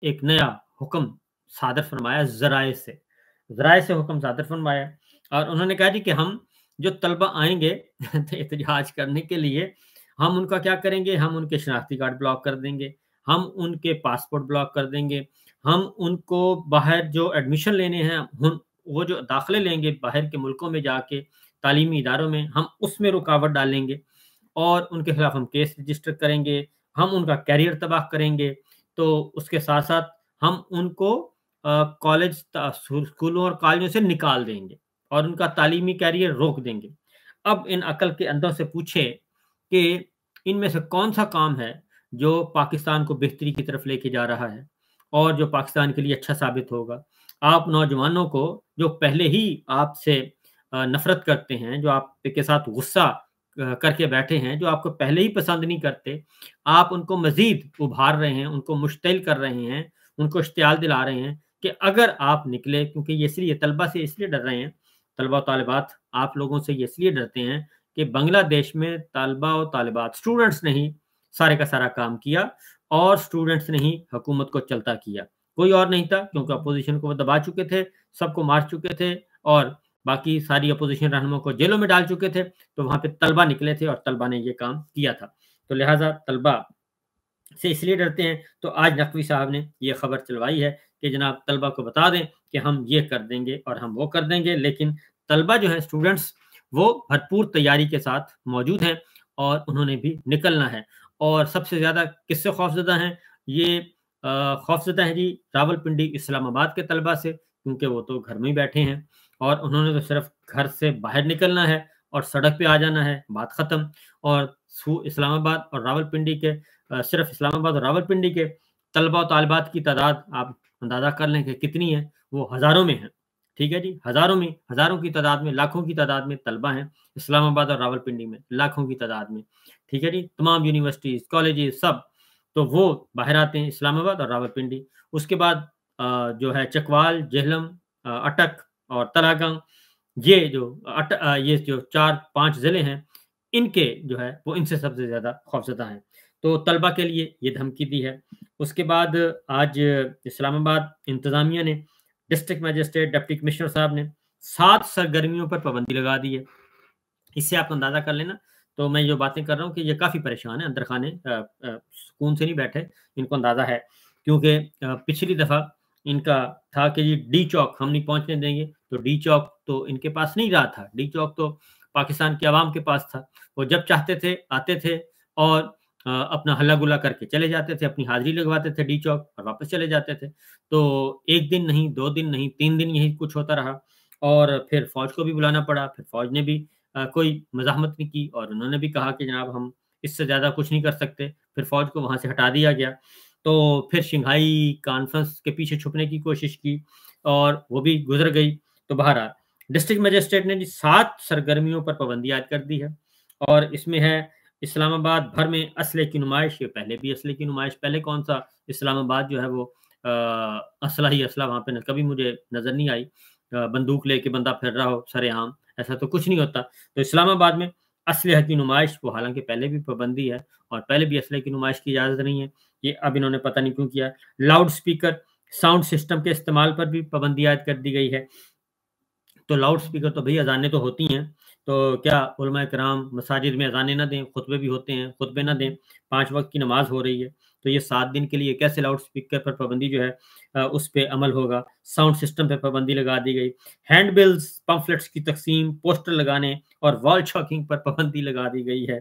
ایک نیا حکم صادر فرمایا ذرائع سے حکم صادر فرمایا، اور انہوں نے کہا جی کہ ہم جو طلبہ آئیں گے احتجاج کرنے کے لیے، ہم ان کا کیا کریں گے، ہم ان کے شناختی کارڈ بلاک کر دیں گے، ہم ان کے پاسپورٹ بلاک کر دیں گے، ہم ان کو باہر جو ایڈمیشن لینے ہیں، وہ جو داخلے لیں گے باہر کے ملکوں میں جا کے تعلیمی اداروں میں، ہم اس میں رکاوٹ ڈالیں گے، اور ان کے خلاف ہم کیس رجسٹر کریں گے، ہم ان کا کیریئر تباہ کریں گے۔ تو اس کے ساتھ ساتھ ہم ان کو اسکولوں اور کالجوں سے نکال دیں گے اور ان کا تعلیمی کیریئر روک دیں گے۔ اب ان عقل کے اندھوں سے پوچھے کہ ان میں سے کون سا کام ہے جو پاکستان کو بہتری کی طرف لے کے جا رہا ہے اور جو پاکستان کے لیے اچھا ثابت ہوگا۔ آپ نوجوانوں کو جو پہلے ہی آپ سے نفرت کرتے ہیں، جو آپ کے ساتھ غصہ کر کے بیٹھے ہیں، جو آپ کو پہلے ہی پسند نہیں کرتے، آپ ان کو مزید ابھار رہے ہیں، ان کو مشتعل کر رہے ہیں، ان کو اشتعال دلا رہے ہیں کہ اگر آپ نکلے، کیونکہ یہ اس لیے طلبہ سے اس لیے ڈر رہے ہیں، طلبہ و طالبات آپ لوگوں سے یہ اس لیے ڈرتے ہیں کہ بنگلہ دیش میں طلبہ و طالبات، اسٹوڈنٹس نے ہی سارے کا سارا کام کیا اور اسٹوڈنٹس نے ہی حکومت کو چلتا کیا، کوئی اور نہیں تھا، کیونکہ اپوزیشن کو وہ دبا چکے تھے، سب کو مار چکے تھے اور باقی ساری اپوزیشن رہنماؤں کو جیلوں میں ڈال چکے تھے، تو وہاں پہ طلبہ نکلے تھے اور طلبہ نے یہ کام کیا تھا۔ تو لہٰذا طلبہ سے اس لیے ڈرتے ہیں۔ تو آج نقوی صاحب نے یہ خبر چلوائی ہے کہ جناب طلبہ کو بتا دیں کہ ہم یہ کر دیں گے اور ہم وہ کر دیں گے، لیکن طلبہ جو ہیں، اسٹوڈنٹس، وہ بھرپور تیاری کے ساتھ موجود ہیں اور انہوں نے بھی نکلنا ہے۔ اور سب سے زیادہ کس سے خوفزدہ ہیں؟ یہ خوفزدہ ہیں جی راولپنڈی اسلام آباد کے طلبہ سے، کیونکہ وہ تو گھر میں ہی بیٹھے ہیں اور انہوں نے تو صرف گھر سے باہر نکلنا ہے اور سڑک پہ آ جانا ہے، بات ختم۔ اور اسلام آباد اور راولپنڈی کے صرف اسلام آباد اور راولپنڈی کے طلبہ و طالبات کی تعداد آپ اندازہ کر لیں کہ کتنی ہے، وہ ہزاروں میں ہیں، ٹھیک ہے جی، ہزاروں کی تعداد میں، لاکھوں کی تعداد میں طلبہ ہیں اسلام آباد اور راولپنڈی میں، لاکھوں کی تعداد میں، ٹھیک ہے جی، تمام یونیورسٹیز، کالجز، سب تو وہ باہر آتے ہیں اسلام آباد اور راولپنڈی۔ اس کے بعد جو ہے چکوال، جہلم، اٹک اور تراگنگ، یہ جو 4-5 ضلع ہیں، ان کے جو ہے وہ ان سے سب سے زیادہ خوفزدہ ہیں۔ تو طلبہ کے لیے یہ دھمکی دی ہے۔ اس کے بعد آج اسلام آباد انتظامیہ نے، ڈسٹرکٹ مجسٹریٹ ڈپٹی کمشنر صاحب نے 7 سرگرمیوں پر پابندی لگا دی ہے۔ اس سے آپ اندازہ کر لینا، تو میں جو باتیں کر رہا ہوں کہ یہ کافی پریشان ہیں، اندر خانے سکون سے نہیں بیٹھے، ان کو اندازہ ہے، کیونکہ پچھلی دفعہ ان کا تھا کہ یہ ڈی چوک ہم نہیں پہنچنے دیں گے، تو ڈی چوک تو ان کے پاس نہیں رہا تھا، ڈی چوک تو پاکستان کی عوام کے پاس تھا۔ وہ جب چاہتے تھے آتے تھے اور اپنا ہلا گلا کر کے چلے جاتے تھے، اپنی حاضری لگواتے تھے ڈی چوک اور واپس چلے جاتے تھے۔ تو 1 دن نہیں، 2 دن نہیں، 3 دن یہی کچھ ہوتا رہا، اور پھر فوج کو بھی بلانا پڑا، پھر فوج نے بھی کوئی مزاحمت نہیں کی اور انہوں نے بھی کہا کہ جناب ہم اس سے زیادہ کچھ نہیں کر سکتے، پھر فوج کو وہاں سے ہٹا دیا گیا۔ تو پھر شنگھائی کانفرنس کے پیچھے چھپنے کی کوشش کی اور وہ بھی گزر گئی۔ تو بہرحال ڈسٹرکٹ مجسٹریٹ نے جی 7 سرگرمیوں پر پابندی عائد کر دی ہے، اور اس میں ہے اسلام آباد بھر میں اسلحے کی نمائش۔ یہ پہلے بھی اسلحے کی نمائش، پہلے کون سا اسلام آباد جو ہے وہ اسلحہ ہی اسلحہ وہاں پہ کبھی مجھے نظر نہیں آئی، بندوق لے کے بندہ پھر رہا ہو سر عام، ایسا تو کچھ نہیں ہوتا۔ تو اسلام آباد میں اسلحہ کی نمائش، وہ حالانکہ پہلے بھی پابندی ہے اور پہلے بھی اسلحے کی نمائش کی اجازت نہیں ہے، یہ اب انہوں نے پتہ نہیں کیوں کیا۔ لاؤڈ سپیکر، ساؤنڈ سسٹم کے استعمال پر بھی پابندی عائد کر دی گئی ہے۔ تو لاؤڈ سپیکر تو بھئی اذانیں تو ہوتی ہیں، تو کیا علماء کرام مساجد میں اذانیں نہ دیں، خطبے بھی ہوتے ہیں، خطبے نہ دیں، 5 وقت کی نماز ہو رہی ہے، تو یہ 7 دن کے لیے کیسے لاؤڈ سپیکر پر پابندی جو ہے اس پہ عمل ہوگا؟ ساؤنڈ سسٹم پہ پابندی لگا دی گئی۔ ہینڈ بلز، پمفلٹس کی تقسیم، پوسٹر لگانے اور وال چاکنگ پر پابندی لگا دی گئی ہے۔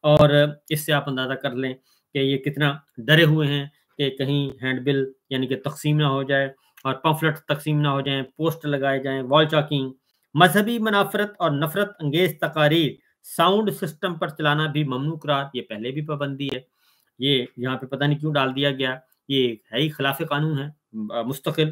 اور اس سے آپ اندازہ کر لیں کہ یہ کتنا ڈرے ہوئے ہیں کہ کہیں ہینڈ بل یعنی کہ تقسیم نہ ہو جائے اور پمفلٹ تقسیم نہ ہو جائیں، پوسٹر لگائے جائیں، وال چاکنگ۔ مذہبی منافرت اور نفرت انگیز تقاریر ساؤنڈ سسٹم پر چلانا بھی ممنوع قرار، یہ پہلے بھی پابندی ہے، یہ یہاں پہ پتہ نہیں کیوں ڈال دیا گیا، یہ ہے ہی خلاف قانون ہے مستقل۔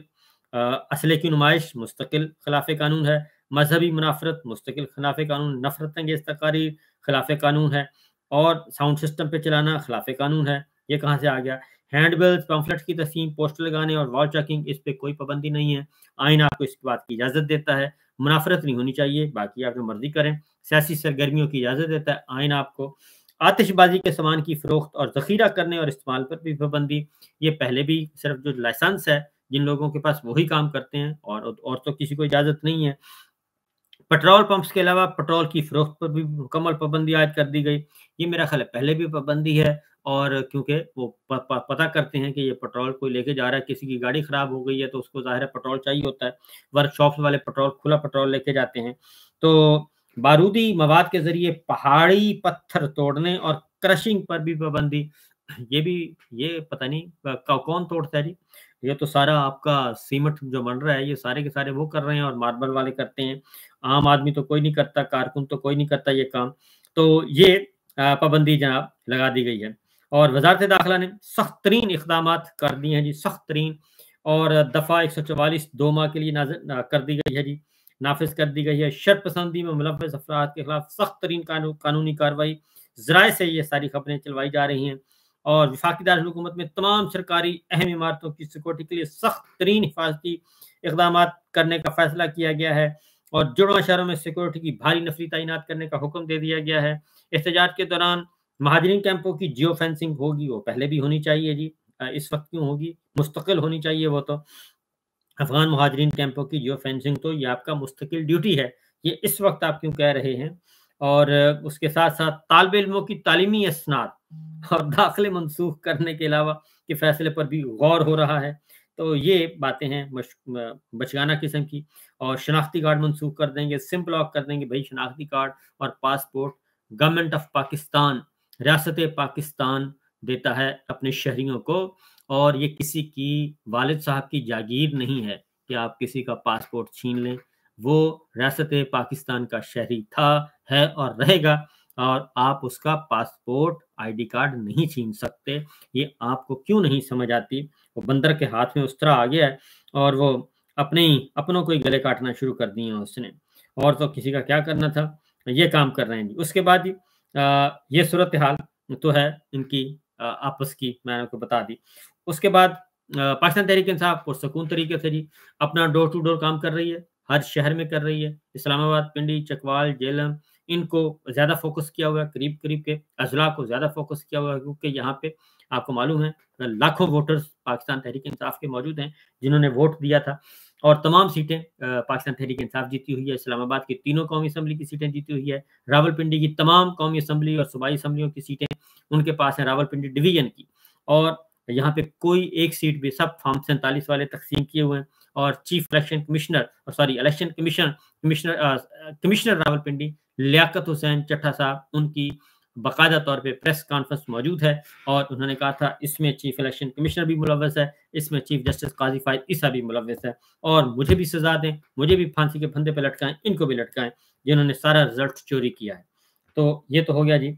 اسلحے کی نمائش مستقل خلاف قانون ہے، مذہبی منافرت مستقل خلاف قانون، نفرت انگیز تقاریر خلاف قانون ہے، اور ساؤنڈ سسٹم پہ چلانا خلاف قانون ہے۔ یہ کہاں سے آ گیا؟ ہینڈ بلز، پمفلٹ کی تقسیم، پوسٹر لگانے اور وال چاکنگ، اس پہ کوئی پابندی نہیں ہے، آئین آپ کو اس بات کی اجازت دیتا ہے۔ منافرت نہیں ہونی چاہیے، باقی آپ جو مرضی کریں۔ سیاسی سرگرمیوں کی اجازت دیتا ہے آئین آپ کو، آتش بازی کے سامان کی فروخت اور ذخیرہ کرنے اور استعمال پر بھی پابندی. یہ پہلے بھی صرف جو لائسنس ہے جن لوگوں کے پاس وہی کام کرتے ہیں اور تو کسی کو اجازت نہیں ہے. پیٹرول پمپس کے علاوہ پیٹرول کی فروخت پر بھی مکمل پابندی عائد کر دی گئی. یہ میرا خیال ہے پہلے بھی پابندی ہے، اور کیونکہ وہ پتہ کرتے ہیں کہ یہ پیٹرول کوئی لے کے جا رہا ہے، کسی کی گاڑی خراب ہو گئی ہے تو اس کو ظاہر ہے پیٹرول چاہیے ہوتا ہے. ورک شاپس والے کھلا پیٹرول لے کے جاتے ہیں. تو بارودی مواد کے ذریعے پہاڑی پتھر توڑنے اور کرشنگ پر بھی پابندی. یہ پتہ نہیں کون توڑتا ہے جی. یہ تو سارا آپ کا سیمنٹ جو بن رہا ہے یہ سارے کے سارے وہ کر رہے ہیں اور ماربل والے کرتے ہیں. عام آدمی تو کوئی نہیں کرتا، کارکن تو کوئی نہیں کرتا یہ کام. تو یہ پابندی جناب لگا دی گئی ہے. اور وزارت داخلہ نے سخت ترین اقدامات کر دیے ہیں جی، سخت ترین. اور دفعہ 144 2 ماہ کے لیے کر دی گئی ہے جی، نافذ کر دی گئی ہے. شر پسندی میں ملوث افراد کے خلاف سخت ترین قانونی کارروائی. ذرائع سے یہ ساری خبریں چلوائی جا رہی ہیں. اور وفاقی دارالحکومت میں تمام سرکاری اہم عمارتوں کی سیکورٹی کے لیے سخت ترین حفاظتی اقدامات کرنے کا فیصلہ کیا گیا ہے. اور جڑواں شہروں میں سیکورٹی کی بھاری نفری تعینات کرنے کا حکم دے دیا گیا ہے. احتجاج کے دوران مہاجرین کیمپوں کی جیو فینسنگ ہوگی، وہ پہلے بھی ہونی چاہیے جی، اس وقت کیوں ہوگی، مستقل ہونی چاہیے. وہ تو افغان مہاجرین کیمپوں کی جیو فینسنگ تو یہ آپ کا مستقل ڈیوٹی ہے، یہ اس وقت آپ کیوں کہہ رہے ہیں. اور اس کے ساتھ ساتھ طالب علموں کی تعلیمی اسناد اور داخلے منسوخ کرنے کے علاوہ کے فیصلے پر بھی غور ہو رہا ہے. تو یہ باتیں ہیں بچگانہ قسم کی. اور شناختی کارڈ منسوخ کر دیں گے، سم بلاک کر دیں گے. بھائی شناختی کارڈ اور پاسپورٹ گورنمنٹ آف پاکستان، ریاست پاکستان دیتا ہے اپنے شہریوں کو، اور یہ کسی کی والد صاحب کی جاگیر نہیں ہے کہ آپ کسی کا پاسپورٹ چھین لیں. وہ ریاست پاکستان کا شہری تھا، ہے اور رہے گا، اور آپ اس کا پاسپورٹ آئی ڈی کارڈ نہیں چھین سکتے. یہ آپ کو کیوں نہیں سمجھ آتی؟ وہ بندر کے ہاتھ میں اس طرح آ گیا ہے، اور وہ اپنوں کو ہی گلے کاٹنا شروع کر دیے ہیں اس نے، اور تو کسی کا کیا کرنا تھا. یہ کام کر رہے ہیں جی. اس کے بعد یہ صورتحال تو ہے ان کی آپس کی، میں نے آپ کو بتا دی. اس کے بعد پاکستان تحریک انصاف پرسکون طریقے سے جی اپنا ڈور ٹو ڈور کام کر رہی ہے، ہر شہر میں کر رہی ہے. اسلام آباد، پنڈی، چکوال، جیلم، ان کو زیادہ فوکس کیا ہوا ہے، قریب کے اضلاع کو زیادہ فوکس کیا ہوا ہے، کیونکہ یہاں پہ آپ کو معلوم ہے لاکھوں ووٹرز پاکستان تحریک انصاف کے موجود ہیں جنہوں نے ووٹ دیا تھا. اور تمام سیٹیں پاکستان تحریک انصاف جیتی ہوئی ہے. اسلام آباد کی تینوں قومی اسمبلی کی سیٹیں جیتی ہوئی ہے. راول پنڈی کی تمام قومی اسمبلی اور صوبائی اسمبلیوں کی سیٹیں ان کے پاس ہیں، راول پنڈی ڈویژن کی. اور یہاں پہ کوئی ایک سیٹ بھی، سب فارم 47 والے تقسیم کیے ہوئے ہیں. اور chief election commissioner Rawalpindi Liaquat Hussain Chattha صاحب، ان کی باقاعدہ طور پہ پریس کانفرنس موجود ہے، اور انہوں نے کہا تھا اس میں چیف الیکشن کمشنر بھی ملوث ہے، اس میں چیف جسٹس قاضی فائز عیسیٰ بھی ملوث ہے، اور مجھے بھی سزا دیں، مجھے بھی پھانسی کے پھندے پہ لٹکائیں، ان کو بھی لٹکائیں جنہوں نے سارا رزلٹ چوری کیا ہے. تو یہ تو ہو گیا جی.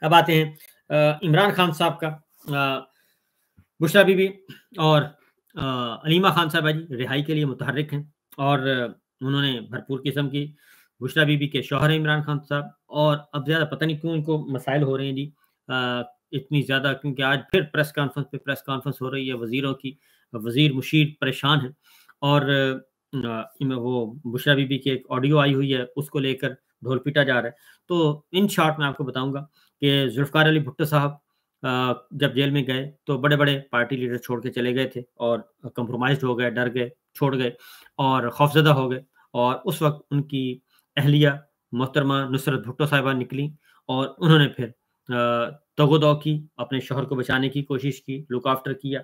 اب آتے ہیں عمران خان صاحب کا. بشرا بی بی اور علیمہ خان صاحب جی رہائی کے لیے متحرک ہیں، اور انہوں نے بھرپور قسم کی. بشرا بی بی کے شوہر ہیں عمران خان صاحب، اور اب زیادہ پتہ نہیں کیوں ان کو مسائل ہو رہے ہیں جی اتنی زیادہ، کیونکہ آج پھر پریس کانفرنس ہو رہی ہے وزیروں کی. وزیر مشیر پریشان ہیں، اور وہ بشرا بی بی کی ایک آڈیو آئی ہوئی ہے، اس کو لے کر ڈھول پیٹا جا رہا ہے. تو ان شارٹ میں آپ کو بتاؤں گا کہ ذوالفقار علی بھٹو صاحب جب جیل میں گئے تو بڑے بڑے پارٹی لیڈر چھوڑ کے چلے گئے تھے، اور کمپرومائزڈ ہو گئے، ڈر گئے، چھوڑ گئے اور خوفزدہ ہو گئے. اور اس وقت ان کی اہلیہ محترمہ نصرت بھٹو صاحبہ نکلی، اور انہوں نے پھر تگ و دو کی، اپنے شوہر کو بچانے کی کوشش کی، لک آفٹر کیا.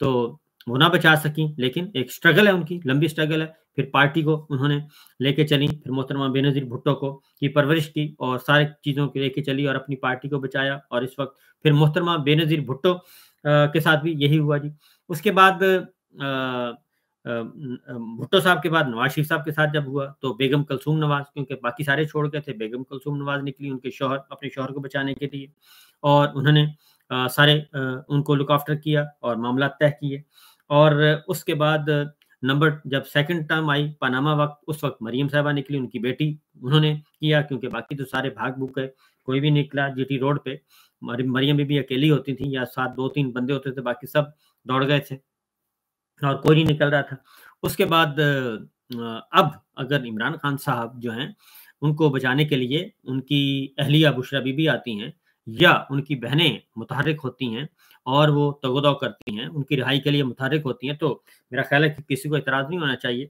تو وہ نہ بچا سکیں، لیکن ایک سٹرگل ہے ان کی، لمبی سٹرگل ہے. پھر پارٹی کو انہوں نے لے کے چلی، پھر محترمہ بے نظیر بھٹو کو کی پرورش کی، اور سارے چیزوں کو لے کے چلی، اور اپنی پارٹی کو بچایا. اور اس وقت پھر محترمہ بے نظیر بھٹو کے ساتھ بھی یہی ہوا جی. اس کے بعد بھٹو صاحب کے بعد نواز شریف صاحب کے ساتھ جب ہوا تو بیگم کلثوم نواز، کیونکہ باقی سارے چھوڑ گئے تھے، بیگم کلثوم نواز نکلی ان کے اپنے شوہر کو بچانے کے لیے، اور انہوں نے سارے ان کو لک آفٹر کیا اور معاملات طے کیے. اور اس کے بعد جب سیکنڈ ٹرم آئی پاناما وقت، اس وقت مریم صاحبہ نکلی، ان کی بیٹی، انہوں نے کیا، کیونکہ باقی تو سارے بھاگ بھوگ گئے، کوئی بھی نکلا جی ٹی روڈ پہ. مریم بھی اکیلی ہوتی تھی، یا ساتھ 2-3 بندے ہوتے تھے، باقی سب دوڑ گئے تھے اور کوئی نہیں نکل رہا تھا. اس کے بعد اب اگر عمران خان صاحب جو ہیں ان کو بچانے کے لیے ان کی اہلیہ بشرا بی بی آتی ہیں، یا ان کی بہنیں متحرک ہوتی ہیں اور وہ تغدو کرتی ہیں، ان کی رہائی کے لیے متحرک ہوتی ہیں، تو میرا خیال ہے کہ کسی کو اعتراض نہیں ہونا چاہیے۔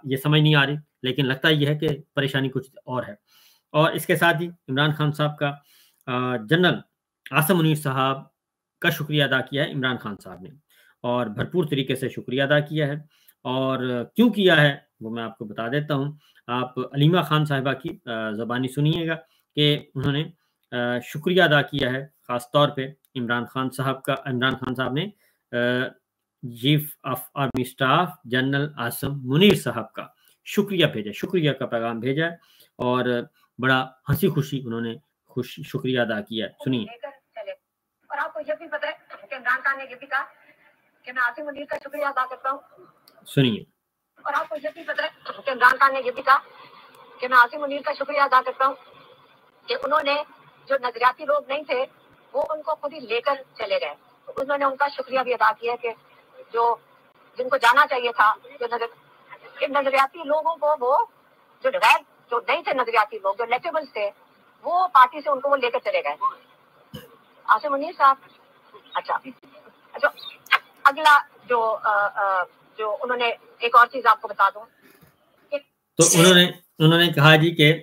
یہ سمجھ نہیں آ رہی، لیکن لگتا یہ ہے کہ پریشانی کچھ اور ہے۔ اور اس کے ساتھ ہی عمران خان صاحب کا جنرل عاصم منیر صاحب کا شکریہ ادا کیا ہے عمران خان صاحب نے، اور بھرپور طریقے سے شکریہ ادا کیا ہے۔ اور کیوں کیا ہے وہ میں آپ کو بتا دیتا ہوں۔ آپ علیمہ خان صاحبہ کی زبانی سنیے گا کہ انہوں نے شکریہ ادا کیا ہے خاص طور پہ عمران خان صاحب نے chief of army staff general Asim Munir صاحب کا شکریہ بھیجا، شکریہ کا پیغام بھیجا ہے، اور بڑا ہنسی خوشی انہوں نے شکریہ ادا کیا ہے۔ سنیے۔ اور آپ کو یہ بھی پتہ ہے کہ عمران خان نے یہ بھی کہا کہ میں عاصم منیر کا شکریہ ادا کرتا ہوں۔ سنیے۔ اور آپ کو یہ بھی پتہ ہے کہ عمران خان نے یہ بھی کہا کہ میں عاصم منیر کا شکریہ ادا کرتا ہوں کہ انہوں نے جو نظریاتی لوگ نہیں تھے وہ ان کو خود ہی لے کر چلے گئے، انہوں نے ان کا شکریہ بھی ادا کیا کہ جن کو جانا چاہیے تھا، جو نظریاتی لوگوں کو وہ جو نہیں تھے، نظریاتی لوگ جو لیکچبلز تھے، وہ پارٹی سے ان کو وہ لے کر چلے گئے۔ عاصم منیر صاحب اچھا اگلا جو انہوں نے ایک اور چیز آپ کو بتا دوں، تو انہوں نے کہا جی کہ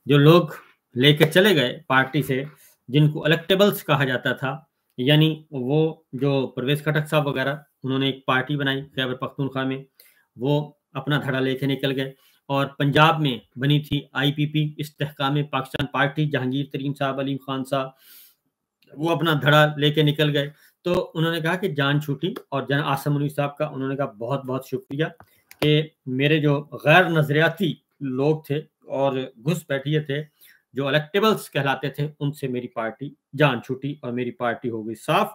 جو لوگ لے کے چلے گئے پارٹی سے، جن کو الیکٹیبلز کہا جاتا تھا، یعنی وہ جو پرویز خٹک صاحب وغیرہ، انہوں نے ایک پارٹی بنائی خیبر پختونخوا میں، وہ اپنا دھڑا لے کے نکل گئے، اور پنجاب میں بنی تھی آئی پی پی استحکام پاکستان پارٹی، جہانگیر ترین صاحب، علیم خان صاحب، وہ اپنا دھڑا لے کے نکل گئے۔ تو انہوں نے کہا کہ جان چھوٹی، اور جنرل عاصم منیر صاحب کا انہوں نے کہا بہت بہت شکریہ کہ میرے جو غیر نظریاتی لوگ تھے اور گھس بیٹھیے تھے، جو الیکٹیبلز کہلاتے تھے، ان سے میری پارٹی جان چھوٹی اور میری پارٹی ہو گئی صاف۔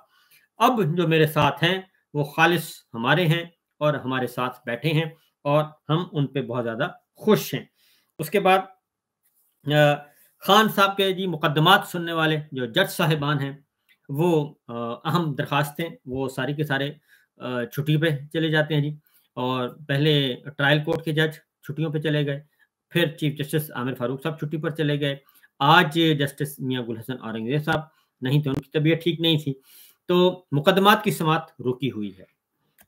اب جو میرے ساتھ ہیں وہ خالص ہمارے ہیں اور ہمارے ساتھ بیٹھے ہیں، اور ہم ان پہ بہت زیادہ خوش ہیں۔ اس کے بعد خان صاحب کے جی مقدمات سننے والے جو جج صاحبان ہیں، وہ اہم درخواستیں وہ ساری کے سارے چھٹی پہ چلے جاتے ہیں جی، اور پہلے ٹرائل کورٹ کے جج چھٹیوں پہ چلے گئے، پھر چیف جسٹس عامر فاروق صاحب چھٹی پر چلے گئے، آج جسٹس میاں گل حسن اورنگزیب صاحب نہیں تھے، ان کی طبیعت ٹھیک نہیں تھی، تو مقدمات کی سماعت رکی ہوئی ہے،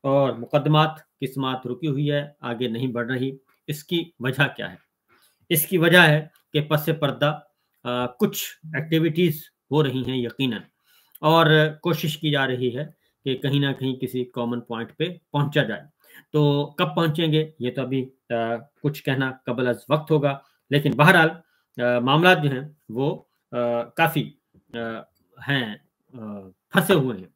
اور مقدمات کی سماعت رکی ہوئی ہے، آگے نہیں بڑھ رہی۔ اس کی وجہ کیا ہے؟ اس کی وجہ ہے کہ پس پردہ کچھ ایکٹیویٹیز ہو رہی ہیں یقیناً، اور کوشش کی جا رہی ہے کہ کہیں نہ کہیں کسی کامن پوائنٹ پہ پہنچا جائے۔ تو کب پہنچیں گے یہ تو ابھی کچھ کہنا قبل از وقت ہوگا، لیکن بہرحال معاملات جو ہیں وہ کافی ہیں پھنسے ہوئے ہیں۔